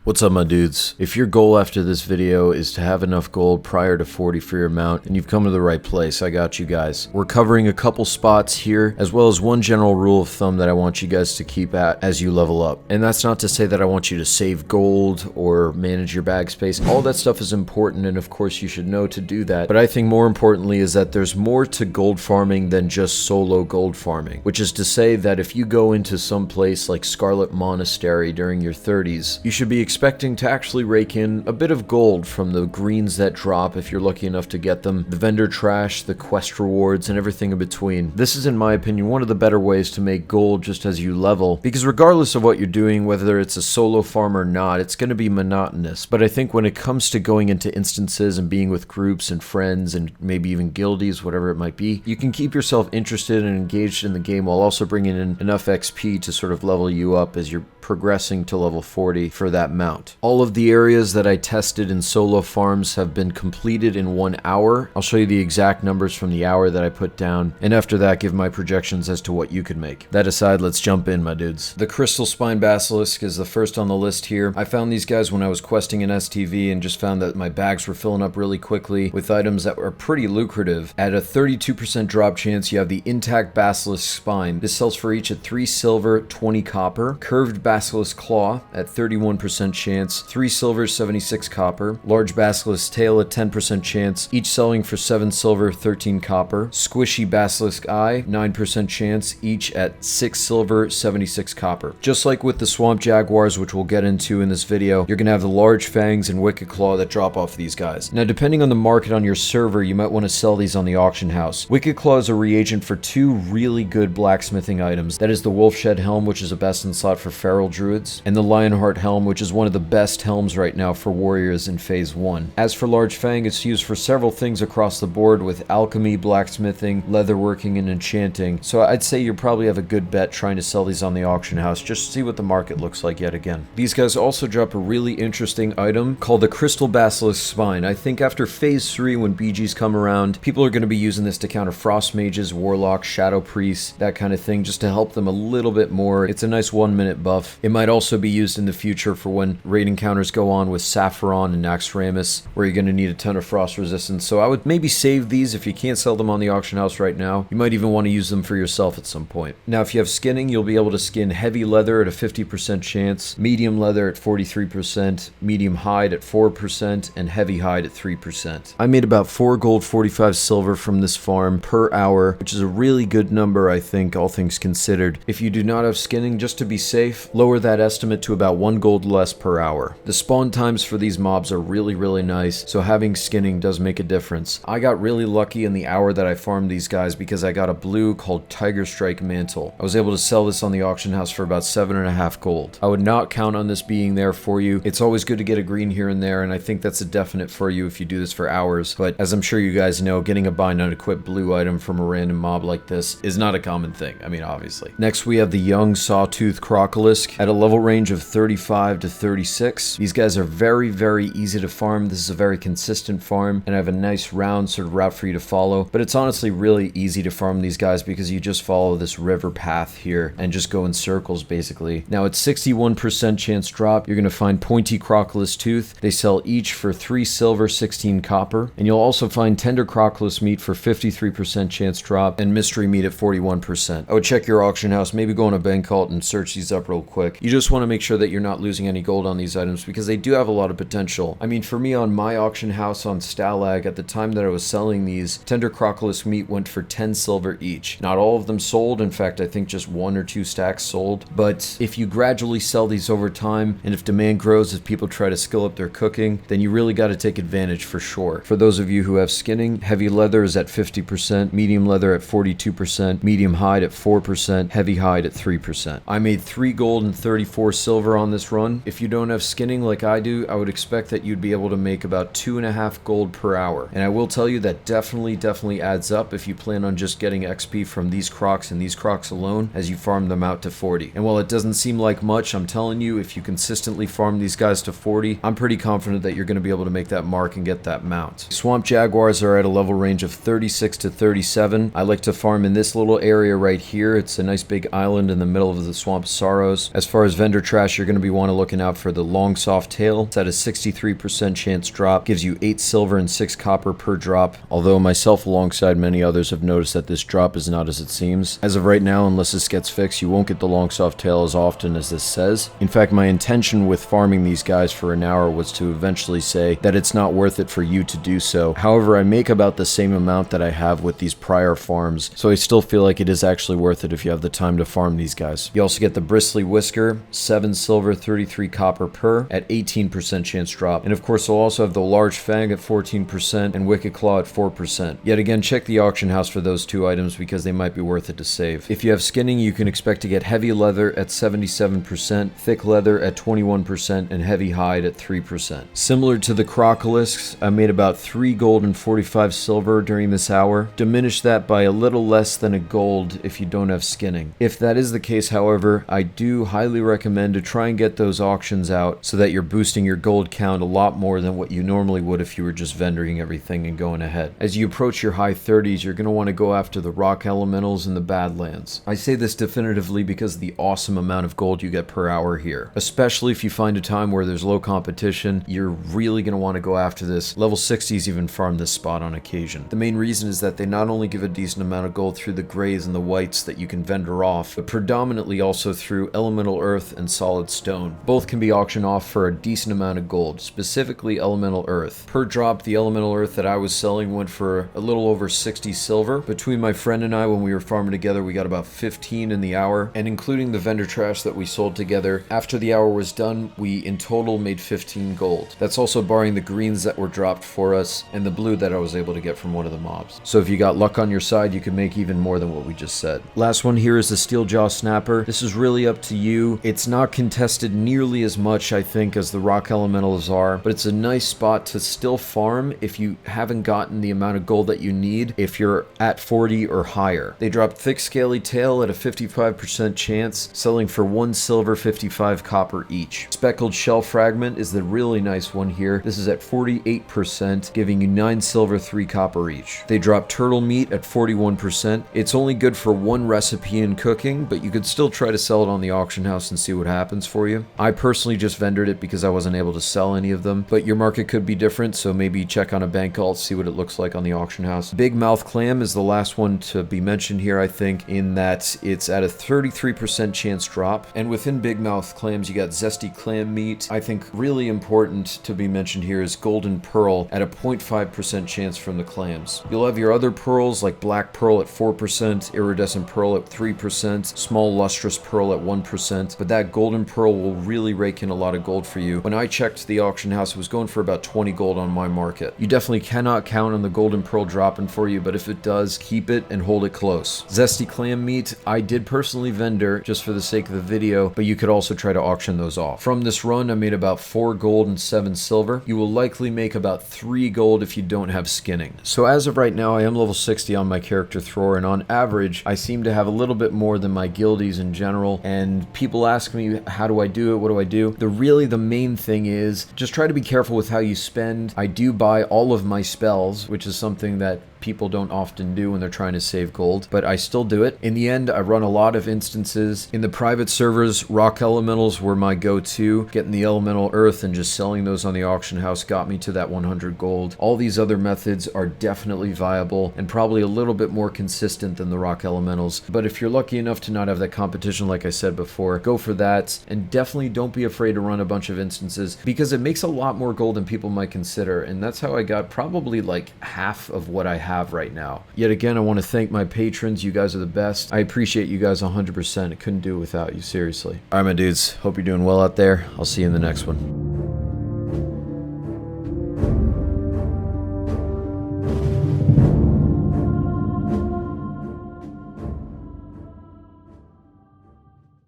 What's up, my dudes? If your goal after this video is to have enough gold prior to 40 for your mount, then you've come to the right place. I got you guys. We're covering a couple spots here, as well as one general rule of thumb that I want you guys to keep at as you level up. And that's not to say that I want you to save gold or manage your bag space. All that stuff is important, and of course you should know to do that. But I think more importantly is that there's more to gold farming than just solo gold farming. Which is to say that if you go into some place like Scarlet Monastery during your 30s, you should be expecting to actually rake in a bit of gold from the greens that drop if you're lucky enough to get them, the vendor trash, the quest rewards, and everything in between. This is, in my opinion, one of the better ways to make gold just as you level, because regardless of what you're doing, whether it's a solo farm or not, it's going to be monotonous. But I think when it comes to going into instances and being with groups and friends and maybe even guildies, whatever it might be, you can keep yourself interested and engaged in the game while also bringing in enough XP to sort of level you up as you're progressing to level 40 for that mount. All of the areas that I tested in solo farms have been completed in 1 hour. I'll show you the exact numbers from the hour that I put down, and after that give my projections as to what you could make. That aside, let's jump in, my dudes. The Crystal Spine Basilisk is the first on the list here. I found these guys when I was questing in STV and just found that my bags were filling up really quickly with items that were pretty lucrative. At a 32% drop chance, you have the intact Basilisk Spine. This sells for each at 3 silver, 20 copper. Curved Basilisk Claw at 31% chance, 3 silver, 76 copper. Large Basilisk Tail at 10% chance, each selling for 7 silver, 13 copper. Squishy Basilisk Eye, 9% chance, each at 6 silver, 76 copper. Just like with the Swamp Jaguars, which we'll get into in this video, you're going to have the Large Fangs and Wicked Claw that drop off these guys. Now, depending on the market on your server, you might want to sell these on the auction house. Wicked Claw is a reagent for 2 really good blacksmithing items. That is the Wolfshed Helm, which is a best in slot for feral druids, and the Lionheart Helm, which is one of the best helms right now for warriors in phase 1. As for Large Fang, it's used for several things across the board with alchemy, blacksmithing, leatherworking, and enchanting. So I'd say you probably have a good bet trying to sell these on the auction house just to see what the market looks like yet again. These guys also drop a really interesting item called the Crystal Basilisk Spine. I think after phase 3, when BGs come around, people are going to be using this to counter frost mages, warlocks, shadow priests, that kind of thing, just to help them a little bit more. It's a nice 1-minute buff. It might also be used in the future for when raid encounters go on with Sapphiron and Naxxramas, where you're going to need a ton of frost resistance. So I would maybe save these if you can't sell them on the auction house right now. You might even want to use them for yourself at some point. Now, if you have skinning, you'll be able to skin heavy leather at a 50% chance, medium leather at 43%, medium hide at 4%, and heavy hide at 3%. I made about 4 gold, 45 silver from this farm per hour, which is a really good number, I think, all things considered. If you do not have skinning, just to be safe, lower that estimate to about 1 gold less per hour. The spawn times for these mobs are really nice, so having skinning does make a difference. I got really lucky in the hour that I farmed these guys because I got a blue called Tiger Strike Mantle. I was able to sell this on the auction house for about 7.5 gold. I would not count on this being there for you. It's always good to get a green here and there, and I think that's a definite for you if you do this for hours, but as I'm sure you guys know, getting a bind unequipped blue item from a random mob like this is not a common thing. I mean, obviously. Next, we have the Young Sawtooth Crocolisk at a level range of 35 to 36. These guys are very easy to farm. This is a very consistent farm, and I have a nice round sort of route for you to follow, but it's honestly really easy to farm these guys because you just follow this river path here and just go in circles, basically. Now, at 61% chance drop, you're going to find Pointy Crocolisk Tooth. They sell each for 3 silver, 16 copper, and you'll also find Tender Crocolisk Meat for 53% chance drop and Mystery Meat at 41%. I would check your auction house, maybe go on a bank cult and search these up real quick. You just want to make sure that you're not losing any gold on these items because they do have a lot of potential. I mean, for me on my auction house on Stalagg, at the time that I was selling these, Tender Crocolisk Meat went for 10 silver each. Not all of them sold. In fact, I think just 1 or 2 stacks sold. But if you gradually sell these over time, and if demand grows as people try to skill up their cooking, then you really got to take advantage for sure. For those of you who have skinning, heavy leather is at 50%, medium leather at 42%, medium hide at 4%, heavy hide at 3%. I made 3 gold and 34 silver on this run. If you don't have skinning like I do, I would expect that you'd be able to make about 2.5 gold per hour. And I will tell you that definitely adds up if you plan on just getting XP from these crocs and these crocs alone as you farm them out to 40. And while it doesn't seem like much, I'm telling you, if you consistently farm these guys to 40, I'm pretty confident that you're going to be able to make that mark and get that mount. Swamp Jaguars are at a level range of 36 to 37. I like to farm in this little area right here. It's a nice big island in the middle of the Swamp Sorrows. As far as vendor trash, you're going to be looking out for the long soft tail. It's at a 63% chance drop, gives you 8 silver and 6 copper per drop, although myself alongside many others have noticed that this drop is not as it seems. As of right now, unless this gets fixed, you won't get the long soft tail as often as this says. In fact, my intention with farming these guys for an hour was to eventually say that it's not worth it for you to do so. However, I make about the same amount that I have with these prior farms, so I still feel like it is actually worth it if you have the time to farm these guys. You also get the bristly whisker, 7 silver, 33 copper per, at 18% chance drop. And of course, you'll also have the large fang at 14% and wicked claw at 4%. Yet again, check the auction house for those two items because they might be worth it to save. If you have skinning, you can expect to get heavy leather at 77%, thick leather at 21%, and heavy hide at 3%. Similar to the crocolisks, I made about 3 gold and 45 silver during this hour. Diminish that by a little less than a gold if you don't have skinning. If that is the case, however, I do highly recommend to try and get those auctions out so that you're boosting your gold count a lot more than what you normally would if you were just vendoring everything and going ahead. As you approach your high 30s, you're going to want to go after the rock elementals and the badlands. I say this definitively because of the awesome amount of gold you get per hour here. Especially if you find a time where there's low competition, you're really going to want to go after this. Level 60s even farm this spot on occasion. The main reason is that they not only give a decent amount of gold through the grays and the whites that you can vendor off, but predominantly also through elemental earth and solid stone. Both can be auctioned off for a decent amount of gold, specifically elemental earth. Per drop, the elemental earth that I was selling went for a little over 60 silver. Between my friend and I, when we were farming together, we got about 15 in the hour, and including the vendor trash that we sold together, after the hour was done, we in total made 15 gold. That's also barring the greens that were dropped for us and the blue that I was able to get from one of the mobs. So if you got luck on your side, you could make even more than what we just said. Last one here is the steel jaw snapper. This is really up to you. It's not contested nearly as much, I think, as the rock elementals are, but it's a nice spot to still farm if you haven't gotten the amount of gold that you need if you're at 40 or higher. They drop thick scaly tail at a 55% chance, selling for 1 silver, 55 copper each. Speckled shell fragment is the really nice one here. This is at 48%, giving you 9 silver, 3 copper each. They drop turtle meat at 41%. It's only good for one recipe in cooking, but you could still try to sell it on the auction house and see what happens for you. I personally just vendored it because I wasn't able to sell any of them, but your market could be different, so maybe check on a bank alt, see what it looks like on the auction house. Big mouth clam is the last one to be mentioned here, I think, in that it's at a 33% chance drop, and within big mouth clams you got zesty clam meat. I think really important to be mentioned here is golden pearl at a 0.5% chance from the clams. You'll have your other pearls like black pearl at 4%, iridescent pearl at 3%, small lustrous pearl at 1%, but that golden pearl will really rake in a lot of gold for you. When I checked the auction house, it was going for about 20 gold on my market. You definitely cannot count on the golden pearl dropping for you, but if it does, keep it and hold it close. Zesty clam meat, I did personally vendor just for the sake of the video, but you could also try to auction those off. From this run, I made about 4 gold and 7 silver. You will likely make about 3 gold if you don't have skinning. So as of right now, I am level 60 on my character Thor, and on average, I seem to have a little bit more than my guildies in general, and people ask me, how do I do it? What do I do? The main thing is just try to be careful with how you spend. I do buy all of my spells, which is something that people don't often do when they're trying to save gold, but I still do it. In the end, I run a lot of instances. In the private servers, rock elementals were my go-to. Getting the elemental earth and just selling those on the auction house got me to that 100 gold. All these other methods are definitely viable and probably a little bit more consistent than the rock elementals, but if you're lucky enough to not have that competition, like I said before, go for that, and definitely don't be afraid to run a bunch of instances because it makes a lot more gold than people might consider, and that's how I got probably like half of what I have right now. Yet again, I want to thank my patrons. You guys are the best. I appreciate you guys 100%. I couldn't do it without you, seriously. Alright, my dudes. Hope you're doing well out there. I'll see you in the next one.